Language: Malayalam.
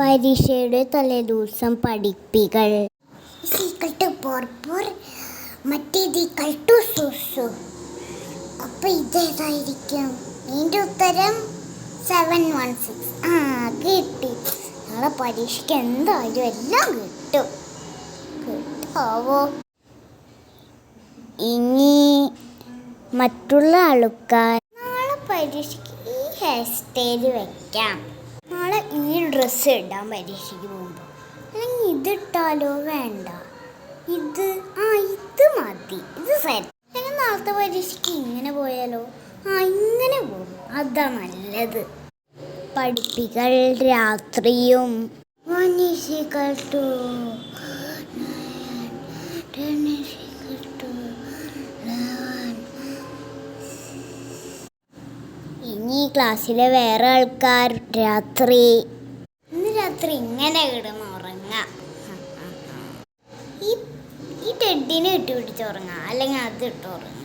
പരീക്ഷയുടെ തലേദിവസം പഠിപ്പികൾ. അപ്പൊ ഇതേതായിരിക്കും? ഇതിന്റെ ഉത്തരം 716. കിട്ടി. നാളെ പരീക്ഷയ്ക്ക് എന്തായാലും എല്ലാം കിട്ടാവോ? ഇനി മറ്റുള്ള ആൾക്കാർ നാളെ പരീക്ഷയ്ക്ക് ഈ ഹെയർ സ്റ്റൈൽ വെക്കാം, നാളെ ഈ ഡ്രസ്സ് ഇടാം പരീക്ഷയ്ക്ക് പോകുമ്പോൾ, അല്ലെങ്കിൽ ഇതിട്ടാലോ? വേണ്ട, ഇത് മതി, ഇത് സെറ്റ്. അല്ലെങ്കിൽ നാളത്തെ പരീക്ഷയ്ക്ക് ഇങ്ങനെ പോയാലോ? ഇങ്ങനെ പോകും, അതാ നല്ലത്. പഠിപ്പികൾ രാത്രിയും ഇനി ക്ലാസ്സിലെ വേറെ ആൾക്കാർ ഇന്ന് രാത്രി ഇങ്ങനെ കിടന്ന് ഉറങ്ങാം. ഈ ടെഡിനെ ഇട്ട് പിടിച്ച് ഉറങ്ങാം, അല്ലെങ്കിൽ അത് ഇട്ട് ഉറങ്ങാം.